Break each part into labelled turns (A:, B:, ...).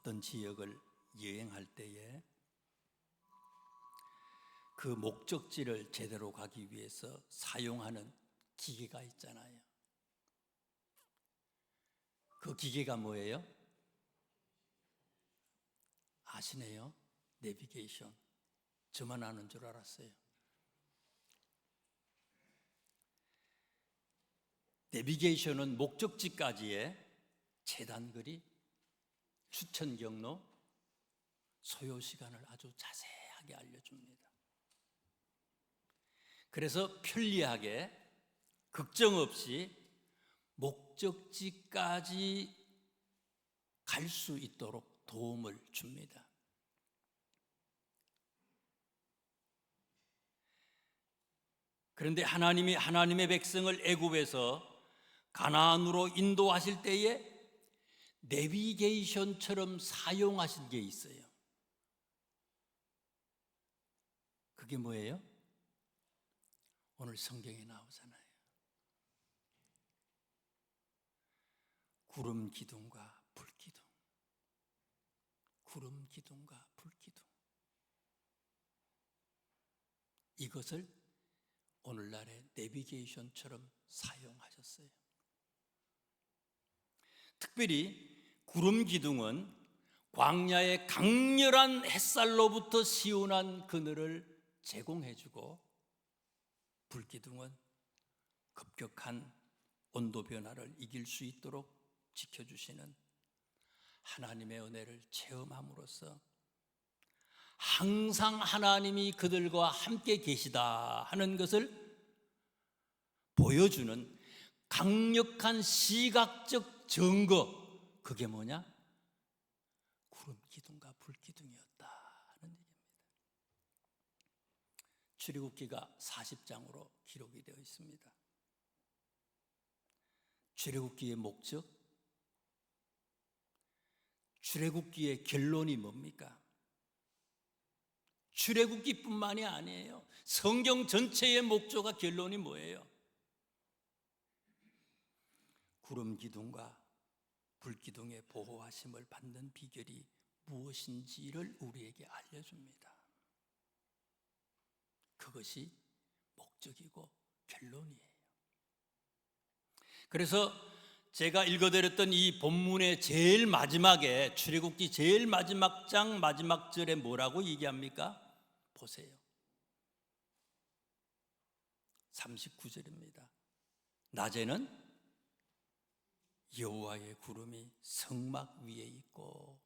A: 어떤 지역을 여행할 때에 그 목적지를 제대로 가기 위해서 사용하는 기계가 있잖아요. 그 기계가 뭐예요? 아시네요? 내비게이션. 저만 아는 줄 알았어요. 내비게이션은 목적지까지의 재단거리, 추천 경로, 소요 시간을 아주 자세하게 알려줍니다. 그래서 편리하게 걱정 없이 목적지까지 갈 수 있도록 도움을 줍니다. 그런데 하나님이 하나님의 백성을 애굽에서 가나안으로 인도하실 때에 내비게이션처럼 사용하신 게 있어요. 그게 뭐예요? 오늘 성경에 나오잖아요. 구름 기둥과 불 기둥. 구름 기둥과 불 기둥. 이것을 오늘날의 내비게이션처럼 사용하셨어요. 특별히 구름 기둥은 광야의 강렬한 햇살로부터 시원한 그늘을 제공해주고, 불 기둥은 급격한 온도 변화를 이길 수 있도록 지켜주시는 하나님의 은혜를 체험함으로써 항상 하나님이 그들과 함께 계시다 하는 것을 보여주는 강력한 시각적 증거, 그게 뭐냐? 구름 기둥과 불 기둥이었다 하는 얘기입니다. 출애굽기가 40장으로 기록이 되어 있습니다. 출애굽기의 목적, 출애굽기의 결론이 뭡니까? 출애굽기뿐만이 아니에요. 성경 전체의 목적과 결론이 뭐예요? 구름 기둥과 불 기둥의 보호하심을 받는 비결이 무엇인지를 우리에게 알려줍니다. 그것이 목적이고 결론이에요. 그래서 제가 읽어드렸던 이 본문의 제일 마지막에, 출애굽기 제일 마지막 장 마지막 절에 뭐라고 얘기합니까? 보세요. 39절입니다. 낮에는 여호와의 구름이 성막 위에 있고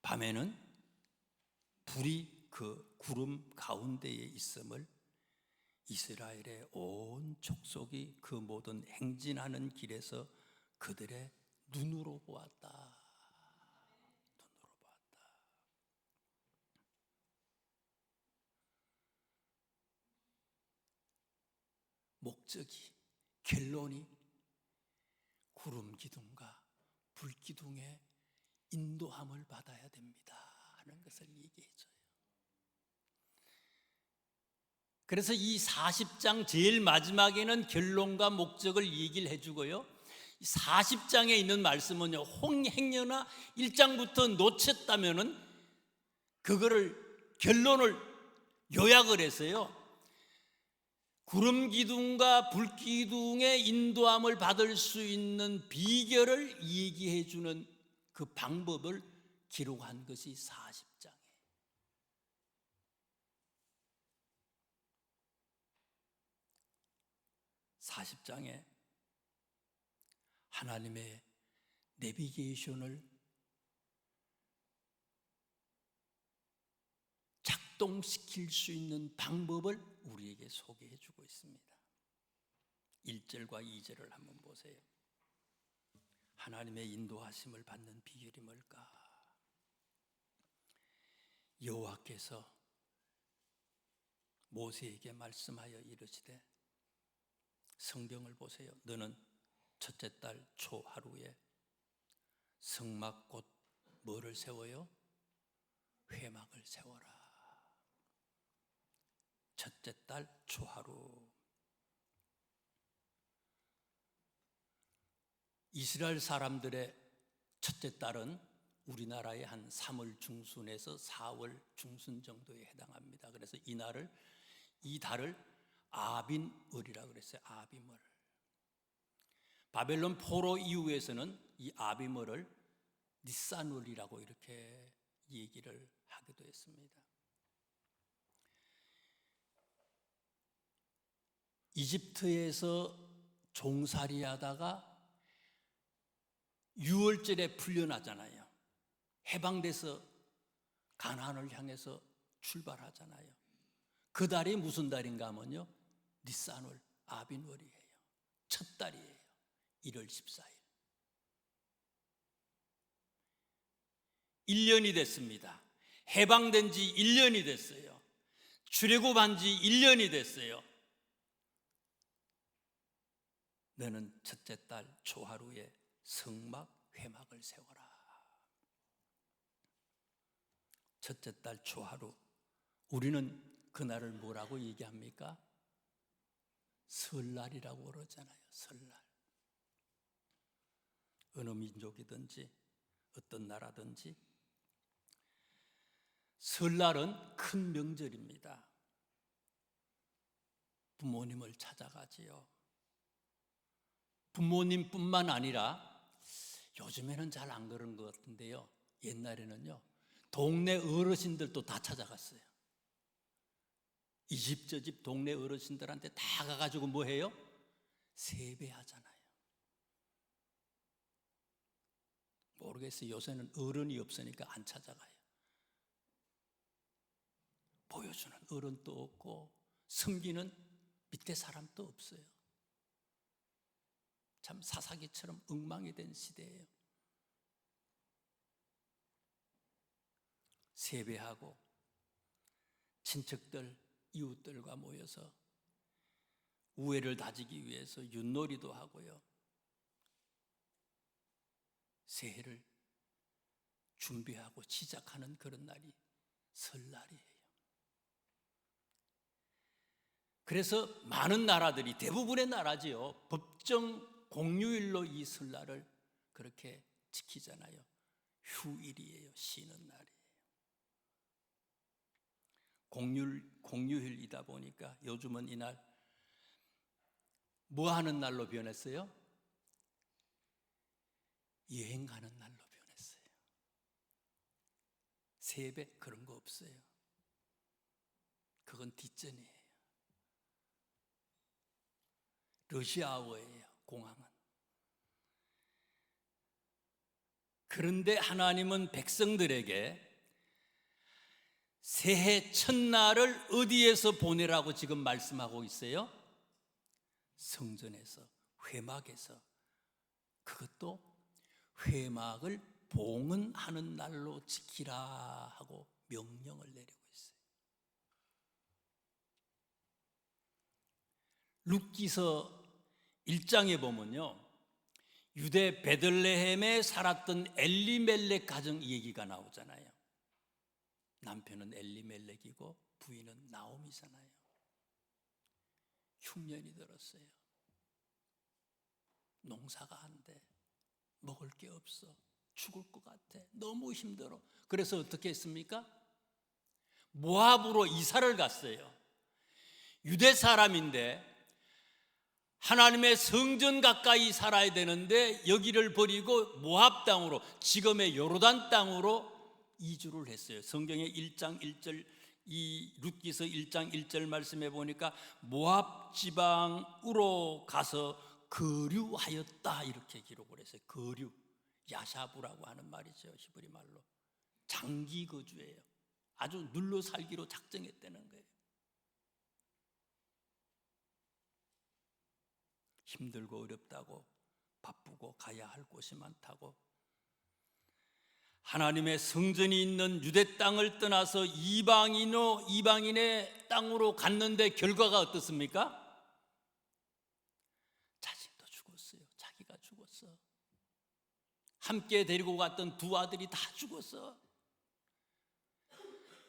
A: 밤에는 불이 그 구름 가운데에 있음을 이스라엘의 온 족속이 그 모든 행진하는 길에서 그들의 눈으로 보았다. 눈으로 보았다. 목적이, 결론이 구름 기둥과 불 기둥의 인도함을 받아야 됩니다 하는 것을 얘기해줘요. 그래서 이 40장 제일 마지막에는 결론과 목적을 얘기를 해주고요, 40장에 있는 말씀은요, 홍행여나 1장부터 놓쳤다면은 그거를 결론을 요약을 해서요, 구름 기둥과 불 기둥의 인도함을 받을 수 있는 비결을 얘기해 주는 그 방법을 기록한 것이 40장이에요. (40장에) 하나님의 내비게이션을 작동시킬 수 있는 방법을 우리에게 소개해 주고 있습니다. 1절과 2절을 한번 보세요. 하나님의 인도하심을 받는 비결이 뭘까? 여호와께서 모세에게 말씀하여 이르시되, 성경을 보세요. 너는 첫째 달 초하루에 성막 곧 뭐를 세워요? 회막을 세워라. 첫째 달 초하루. 이스라엘 사람들의 첫째 달은 우리나라의 한 3월 중순에서 4월 중순 정도에 해당합니다. 그래서 이 달을 아빈월이라고 그랬어요. 아비월. 바벨론 포로 이후에서는 이 아비월을 니산월이라고 이렇게 얘기를 하기도 했습니다. 이집트에서 종살이 하다가 6월절에 풀려나잖아요. 해방돼서 가나안을 향해서 출발하잖아요. 그 달이 무슨 달인가 하면요, 니산월, 아빈월이에요. 첫 달이에요. 1월 14일. 1년이 됐습니다. 해방된 지 1년이 됐어요. 출애굽한 지 1년이 됐어요. 너는 첫째 달 초하루에 성막 회막을 세워라. 첫째 달 초하루, 우리는 그날을 뭐라고 얘기합니까? 설날이라고 그러잖아요. 설날. 어느 민족이든지 어떤 나라든지 설날은 큰 명절입니다. 부모님을 찾아가지요. 부모님뿐만 아니라 요즘에는 잘 안 그런 것 같은데요, 옛날에는요 동네 어르신들도 다 찾아갔어요. 이 집 저 집 동네 어르신들한테 다 가가지고 뭐 해요? 세배하잖아요. 모르겠어요. 요새는 어른이 없으니까 안 찾아가요. 보여주는 어른도 없고 섬기는 밑에 사람도 없어요. 참 사사기처럼 엉망이 된 시대예요. 세배하고 친척들, 이웃들과 모여서 우애를 다지기 위해서 윷놀이도 하고요, 새해를 준비하고 시작하는 그런 날이 설날이에요. 그래서 많은 나라들이, 대부분의 나라지요, 법정 공휴일로 이 설날을 그렇게 지키잖아요. 휴일이에요. 쉬는 날이에요. 공휴일이다 보니까 요즘은 이날 뭐 하는 날로 변했어요? 여행 가는 날로 변했어요. 세배 그런 거 없어요. 그건 뒷전이에요. 러시아어예요, 공항은. 그런데 하나님은 백성들에게 새해 첫날을 어디에서 보내라고 지금 말씀하고 있어요? 성전에서, 회막에서. 그것도 회막을 봉헌하는 날로 지키라 하고 명령을 내리고 있어요. 룻기서 1장에 보면요, 유대 베들레헴에 살았던 엘리멜렉 가정 얘기가 나오잖아요. 남편은 엘리멜렉이고 부인은 나오미잖아요. 흉년이 들었어요. 농사가 안 돼. 먹을 게 없어. 죽을 것 같아. 너무 힘들어. 그래서 어떻게 했습니까? 모압으로 이사를 갔어요. 유대 사람인데 하나님의 성전 가까이 살아야 되는데 여기를 버리고 모압 땅으로, 지금의 요르단 땅으로 이주를 했어요. 성경의 1장 1절, 이 룻기서 1장 1절 말씀해 보니까 모압 지방으로 가서 거류하였다 이렇게 기록을 했어요. 거류, 야샤부라고 하는 말이죠. 히브리 말로 장기 거주예요. 아주 눌러 살기로 작정했다는 거예요. 힘들고 어렵다고, 바쁘고 가야 할 곳이 많다고, 하나님의 성전이 있는 유대 땅을 떠나서 이방인의 땅으로 갔는데 결과가 어떻습니까? 자식도 죽었어요. 자기가 죽었어. 함께 데리고 갔던 두 아들이 다 죽었어.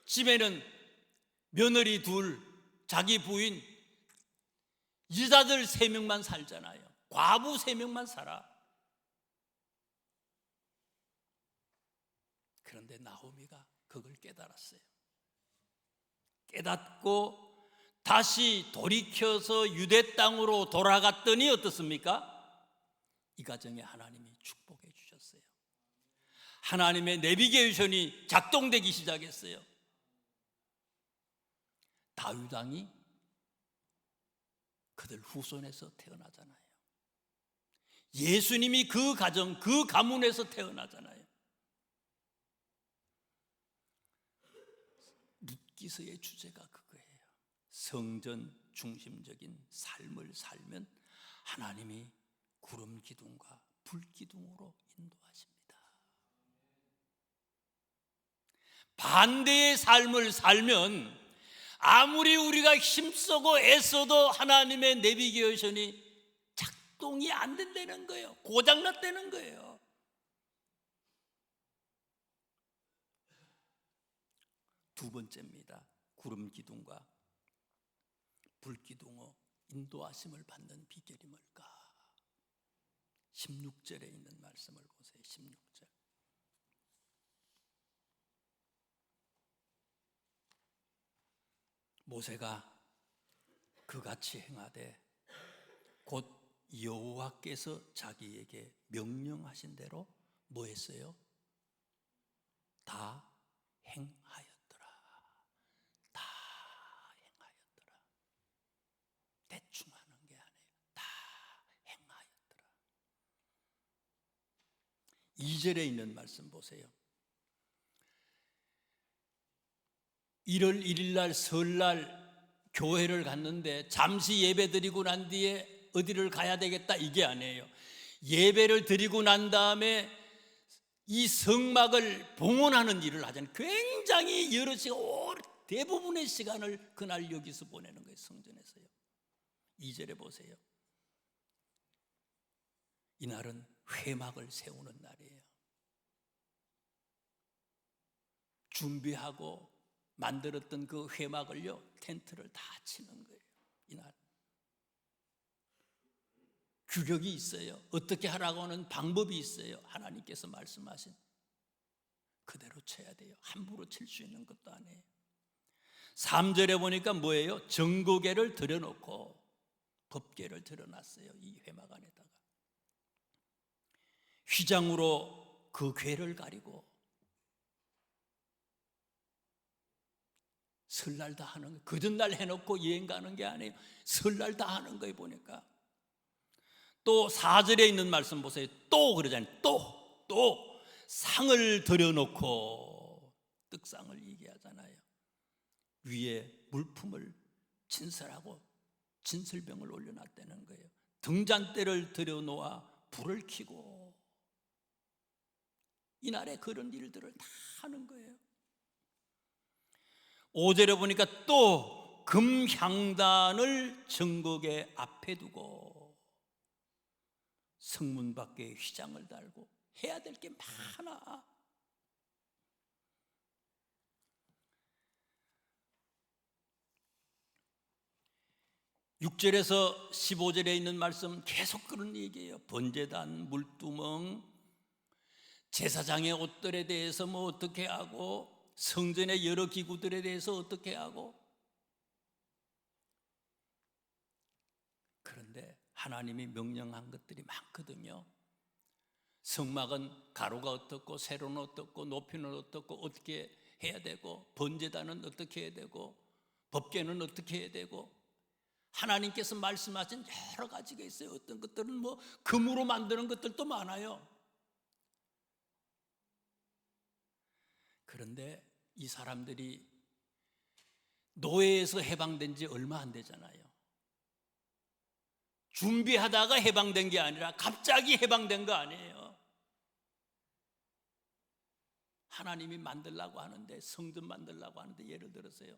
A: 집에는 며느리 둘, 자기 부인, 여자들 3명만 살잖아요. 과부 3명만 살아. 그런데 나오미가 그걸 깨달았어요. 깨닫고 다시 돌이켜서 유대 땅으로 돌아갔더니 어떻습니까? 이 가정에 하나님이 축복해 주셨어요. 하나님의 내비게이션이 작동되기 시작했어요. 다윗 왕이 그들 후손에서 태어나잖아요. 예수님이 그 가정, 그 가문에서 태어나잖아요. 룻기서의 주제가 그거예요. 성전 중심적인 삶을 살면 하나님이 구름 기둥과 불 기둥으로 인도하십니다. 반대의 삶을 살면 아무리 우리가 힘쓰고 애써도 하나님의 내비게이션이 작동이 안 된다는 거예요. 고장났다는 거예요. 두 번째입니다. 구름 기둥과 불 기둥의 인도하심을 받는 비결이 뭘까? 16절에 있는 말씀을 보세요. 16절. 모세가 그같이 행하되 곧 여호와께서 자기에게 명령하신 대로 뭐 했어요? 다 행하였더라. 다 행하였더라. 대충 하는 게 아니에요. 다 행하였더라. 2절에 있는 말씀 보세요. 1월 1일 날 설날 교회를 갔는데 잠시 예배 드리고 난 뒤에 어디를 가야 되겠다 이게 아니에요. 예배를 드리고 난 다음에 이 성막을 봉헌하는 일을 하잖아요. 굉장히 여러 시간, 대부분의 시간을 그날 여기서 보내는 거예요. 성전에서요. 2절에 보세요. 이날은 회막을 세우는 날이에요. 준비하고 만들었던 그 회막을요, 텐트를 다 치는 거예요. 이날 규격이 있어요. 어떻게 하라고 하는 방법이 있어요. 하나님께서 말씀하신 그대로 쳐야 돼요. 함부로 칠 수 있는 것도 아니에요. 3절에 보니까 뭐예요? 증거궤를 들여놓고 법궤를 들여놨어요. 이 회막 안에다가 휘장으로 그 궤를 가리고 설날 다 하는 거예요. 그 전날 해놓고 여행 가는 게 아니에요. 설날 다 하는 거예요. 보니까 또 4절에 있는 말씀 보세요. 또 그러잖아요. 또 상을 들여놓고 떡상을 얘기하잖아요. 위에 물품을 진설하고 진설병을 올려놨다는 거예요. 등잔대를 들여놓아 불을 켜고 이날에 그런 일들을 다 하는 거예요. 5절에 보니까 또 금향단을 증거궤 앞에 두고 성문 밖에 휘장을 달고 해야 될 게 많아. (6절에서) (15절에) 있는 말씀 계속 그런 얘기예요. 번제단, 물두멍, 제사장의 옷들에 대해서 뭐 어떻게 하고, 성전의 여러 기구들에 대해서 어떻게 하고. 그런데 하나님이 명령한 것들이 많거든요. 성막은 가로가 어떻고, 세로는 어떻고, 높이는 어떻고, 어떻게 해야 되고, 번제단은 어떻게 해야 되고, 법궤는 어떻게 해야 되고, 하나님께서 말씀하신 여러 가지가 있어요. 어떤 것들은 뭐 금으로 만드는 것들도 많아요. 그런데 이 사람들이 노예에서 해방된 지 얼마 안 되잖아요. 준비하다가 해방된 게 아니라 갑자기 해방된 거 아니에요. 하나님이 만들려고 하는데, 성전 만들려고 하는데, 예를 들어서요,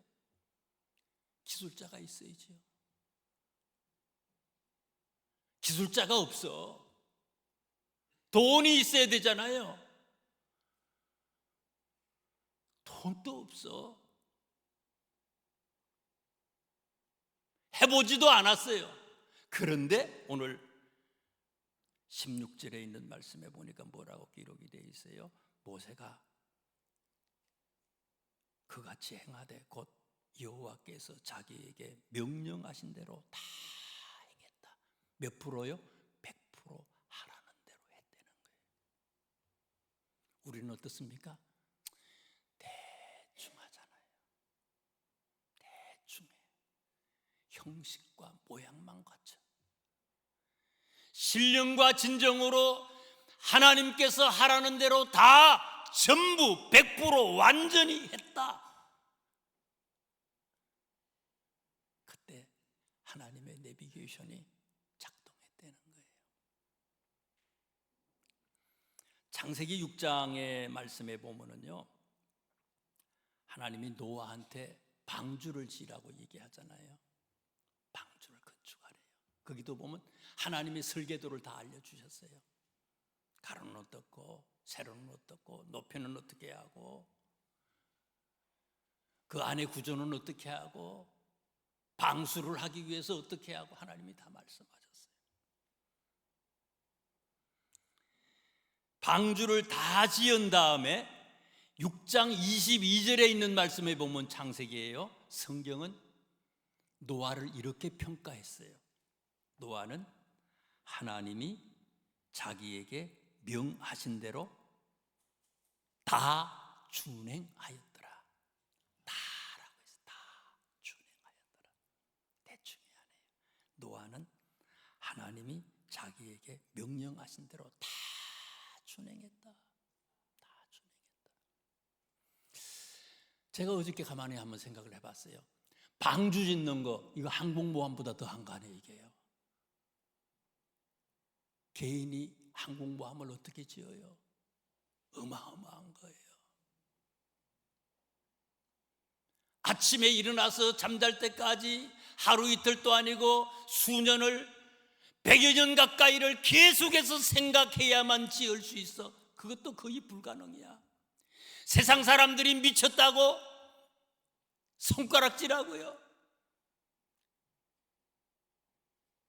A: 기술자가 있어야죠. 기술자가 없어. 돈이 있어야 되잖아요. 돈도 없어. 해보지도 않았어요. 그런데 오늘 16절에 있는 말씀에 보니까 뭐라고 기록이 되어 있어요? 모세가 그같이 행하되 곧 여호와께서 자기에게 명령하신 대로 다 행했다. 몇 프로요? 100% 하라는 대로 했다는 거예요. 우리는 어떻습니까? 대충 하잖아요. 대충 해. 형식과 모양만 갖춰. 신령과 진정으로 하나님께서 하라는 대로 다 전부 100% 완전히 했다. 그때 하나님의 내비게이션이 작동했다는 거예요. 창세기 6장의 말씀에 보면은요, 하나님이 노아한테 방주를 지으라고 얘기하잖아요. 방주를 건축하래요. 거기도 보면 하나님이 설계도를 다 알려주셨어요. 가로는 어떻고 세로는 어떻고 높이는 어떻게 하고 그 안에 구조는 어떻게 하고 방수를 하기 위해서 어떻게 하고 하나님이 다 말씀하셨어요. 방주를 다 지은 다음에 6장 22절에 있는 말씀에 보면 창세기예요. 성경은 노아를 이렇게 평가했어요. 노아는 하나님이 자기에게 명하신 대로 다 준행하였더라. 다라고 해서 다 준행하였더라. 대충 해야 해요. 노아는 하나님이 자기에게 명령하신 대로 다 준행했다. 다 준행했다. 제가 어저께 가만히 한번 생각을 해봤어요. 방주 짓는 거 이거 항공모함보다 더한 거 아니에요, 이게요. 개인이 항공모함을 어떻게 지어요? 어마어마한 거예요. 아침에 일어나서 잠잘 때까지 하루 이틀도 아니고 수년을 100여 년 가까이를 계속해서 생각해야만 지을 수 있어. 그것도 거의 불가능이야. 세상 사람들이 미쳤다고 손가락질하고요.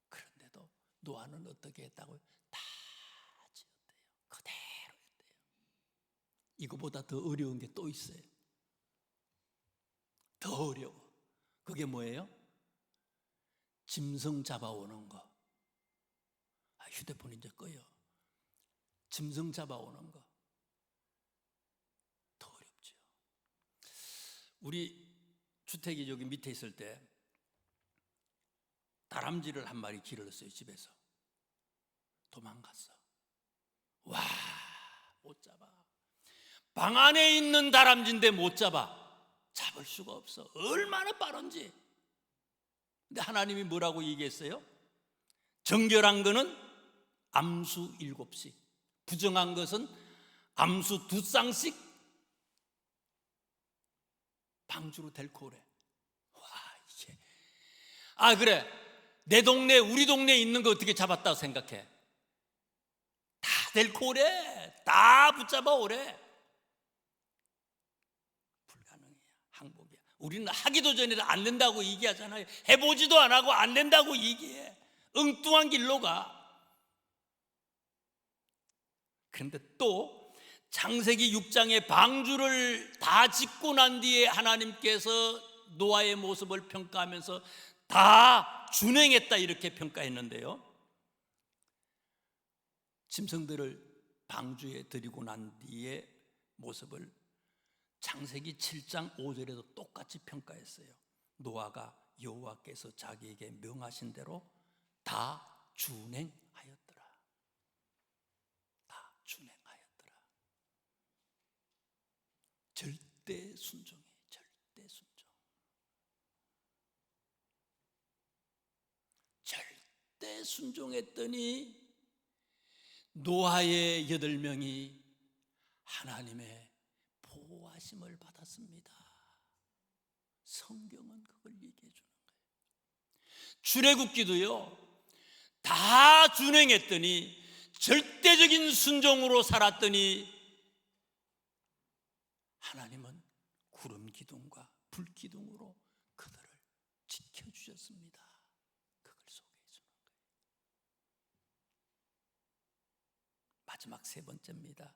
A: 그런데도 노아는 어떻게 했다고요? 다 지었대요. 그대로 했대요. 이거보다 더 어려운 게 또 있어요. 더 어려워. 그게 뭐예요? 짐승 잡아오는 거. 휴대폰 이제 꺼요. 짐승 잡아오는 거. 더 어렵죠. 우리 주택이 여기 밑에 있을 때 다람쥐를 한 마리 길렀어요. 집에서 도망갔어. 와, 못 잡아. 방 안에 있는 다람쥐인데 못 잡아. 잡을 수가 없어. 얼마나 빠른지. 근데 하나님이 뭐라고 얘기했어요? 정결한 거는 암수 7씩, 부정한 것은 암수 2쌍씩 방주로 데리고 오래. 와, 이게. 그래. 내 동네, 우리 동네에 있는 거 어떻게 잡았다고 생각해? 다 데리고 오래. 다 붙잡아 오래. 불가능해요. 항복이야. 우리는 하기도 전에 안 된다고 얘기하잖아요. 해보지도 안 하고 안 된다고 얘기해. 엉뚱한 길로 가. 그런데 또 창세기 6장의 방주를 다 짓고 난 뒤에 하나님께서 노아의 모습을 평가하면서 다 준행했다 이렇게 평가했는데요. 짐승들을 방주에 들이고 난 뒤에 모습을 창세기 7장 5절에도 똑같이 평가했어요. 노아가 여호와께서 자기에게 명하신 대로 다 준행하였더라. 다 준행하였더라. 절대 순종이에요. 절대 순종. 절대 순종했더니 노아의 8명이 하나님의 보호하심을 받았습니다. 성경은 그걸 얘기해 주는 거예요. 출애굽기도요, 다 준행했더니 절대적인 순종으로 살았더니 하나님은 구름 기둥과 불 기둥으로 그들을 지켜주셨습니다. 그걸 소개해 주는 거예요. 마지막 3번째입니다.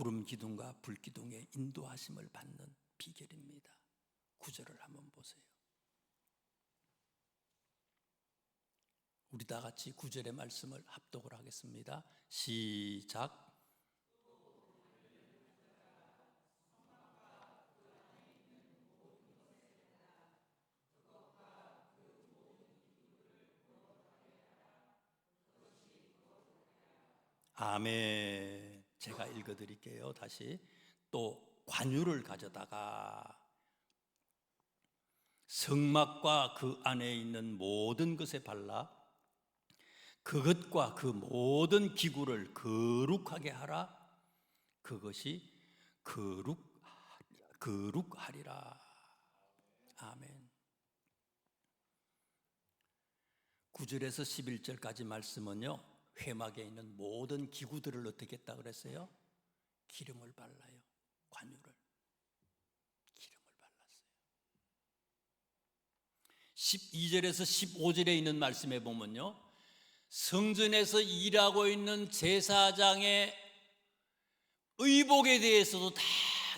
A: 구름 기둥과 불 기둥의 인도하심을 받는 비결입니다. 9절을 한번 보세요. 우리 다 같이 9절의 말씀을 합독을 하겠습니다. 시작. 아멘. 제가 읽어드릴게요. 다시. 또 관유를 가져다가 성막과 그 안에 있는 모든 것에 발라 그것과 그 모든 기구를 거룩하게 하라. 그것이 거룩하리라. 아멘. 9절에서 11절까지 말씀은요, 회막에 있는 모든 기구들을 어떻게 했다 그랬어요? 기름을 발라요. 관유를 기름을 발랐어요. 12절에서 15절에 있는 말씀에 보면요, 성전에서 일하고 있는 제사장의 의복에 대해서도 다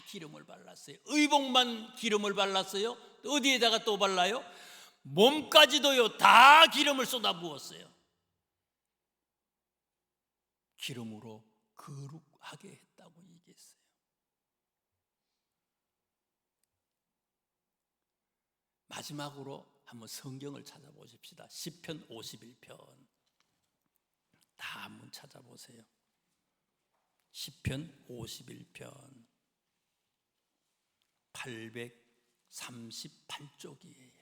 A: 기름을 발랐어요. 의복만 기름을 발랐어요. 어디에다가 또 발라요? 몸까지도요, 다 기름을 쏟아 부었어요. 기름으로 거룩하게 했다고 얘기했어요. 마지막으로 한번 성경을 찾아보십시다. 시편 51편 다 한번 찾아보세요. 시편 51편 838쪽이에요.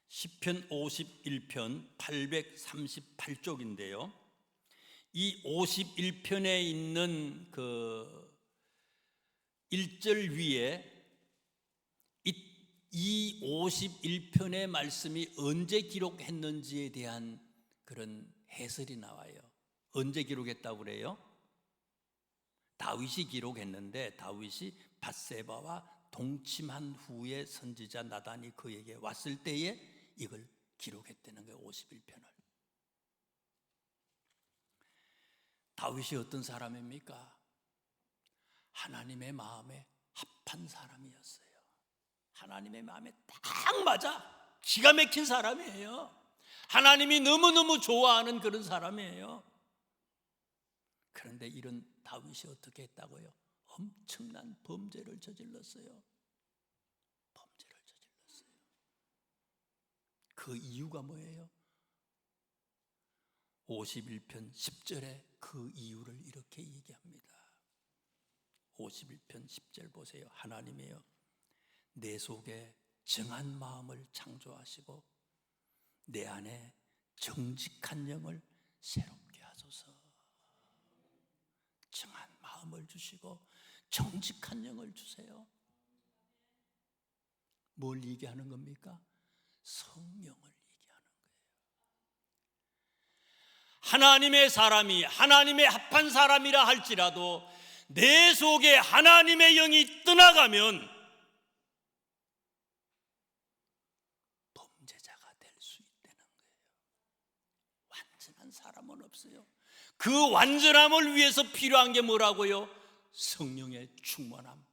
A: 시편 51편 838쪽인데요. 이 51편에 있는 그 1절 위에 이 51편의 말씀이 언제 기록했는지에 대한 그런 해설이 나와요. 언제 기록했다고 그래요? 다윗이 기록했는데 다윗이 밧세바와 동침한 후에 선지자 나단이 그에게 왔을 때에 이걸 기록했다는 거예요. 51편을. 다윗이 어떤 사람입니까? 하나님의 마음에 합한 사람이었어요. 하나님의 마음에 딱 맞아 기가 막힌 사람이에요. 하나님이 너무너무 좋아하는 그런 사람이에요. 그런데 이런 다윗이 어떻게 했다고요? 엄청난 범죄를 저질렀어요. 범죄를 저질렀어요. 그 이유가 뭐예요? 51편 10절에 그 이유를 이렇게 얘기합니다. 51편 10절 보세요. 하나님이여, 내 속에 정한 마음을 창조하시고 내 안에 정직한 영을 새롭게 하소서. 정한 마음을 주시고 정직한 영을 주세요. 뭘 얘기하는 겁니까? 성령을 얘기하는 거예요. 하나님의 사람이 하나님의 합한 사람이라 할지라도 내 속에 하나님의 영이 떠나가면 범죄자가 될 수 있다는 거예요. 완전한 사람은 없어요. 그 완전함을 위해서 필요한 게 뭐라고요? 성령의 충만함,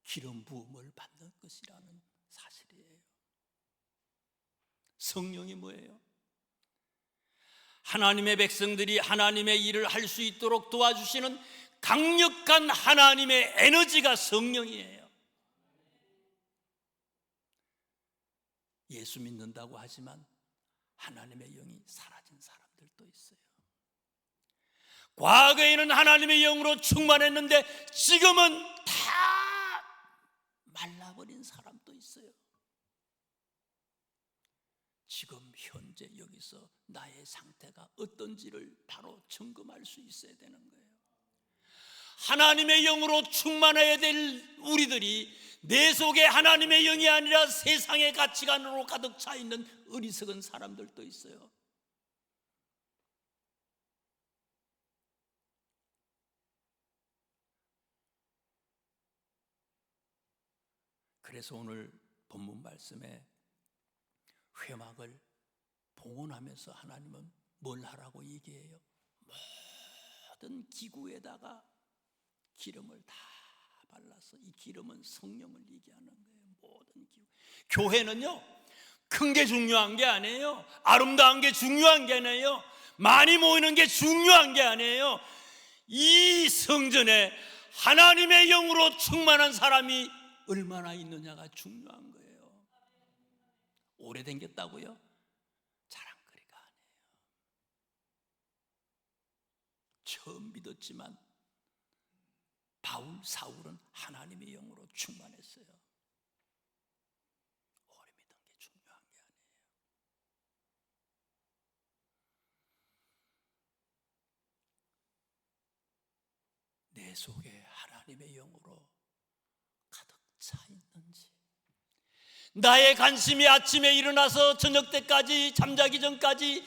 A: 기름 부음을 받는 것이라는 사실이에요. 성령이 뭐예요? 하나님의 백성들이 하나님의 일을 할 수 있도록 도와주시는 강력한 하나님의 에너지가 성령이에요. 예수 믿는다고 하지만 하나님의 영이 사라진 사람들도 있어요. 과거에는 하나님의 영으로 충만했는데 지금은 다 말라버린 사람도 있어요. 지금 현재 여기서 나의 상태가 어떤지를 바로 점검할 수 있어야 되는 거예요. 하나님의 영으로 충만해야 될 우리들이 내 속에 하나님의 영이 아니라 세상의 가치관으로 가득 차 있는 어리석은 사람들도 있어요. 그래서 오늘 본문 말씀에 회막을 봉헌하면서 하나님은 뭘 하라고 얘기해요? 모든 기구에다가 기름을 다 발라서, 이 기름은 성령을 얘기하는 거예요. 모든 기구. 교회는요, 큰 게 중요한 게 아니에요. 아름다운 게 중요한 게 아니에요. 많이 모이는 게 중요한 게 아니에요. 이 성전에 하나님의 영으로 충만한 사람이 얼마나 있느냐가 중요한 거예요. 오래댕겼다고요? 자랑거리가 아니에요. 처음 믿었지만 바울, 사울은 하나님의 영으로 충만했어요. 오래 믿은 게 중요한 게 아니에요. 내 속에 하나님의 영으로 가득 차 있는지, 나의 관심이 아침에 일어나서 저녁 때까지, 잠자기 전까지,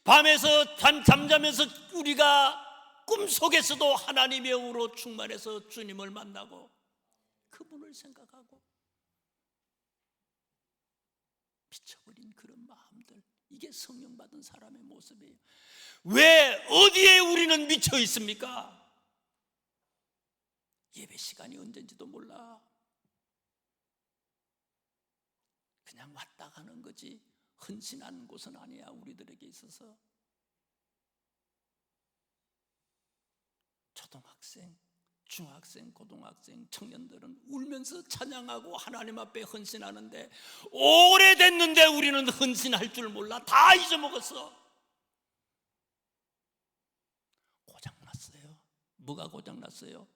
A: 밤에서 잠자면서 우리가 꿈속에서도 하나님의 영으로 충만해서 주님을 만나고 그분을 생각하고 미쳐버린 그런 마음들, 이게 성령 받은 사람의 모습이에요. 왜, 어디에 우리는 미쳐 있습니까? 예배 시간이 언제인지도 몰라. 그냥 왔다 가는 거지 헌신하는 곳은 아니야, 우리들에게 있어서. 초등학생, 중학생, 고등학생, 청년들은 울면서 찬양하고 하나님 앞에 헌신하는데, 오래됐는데 우리는 헌신할 줄 몰라. 다 잊어먹었어. 고장났어요. 뭐가 고장났어요?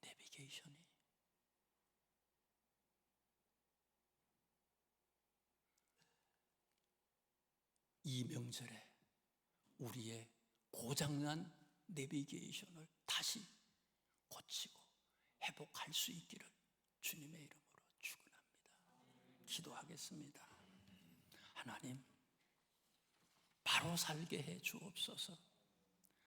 A: 내비게이션이. 이 명절에 우리의 고장난 내비게이션을 다시 고치고 회복할 수 있기를 주님의 이름으로 축원합니다. 기도하겠습니다. 하나님, 바로 살게 해 주옵소서.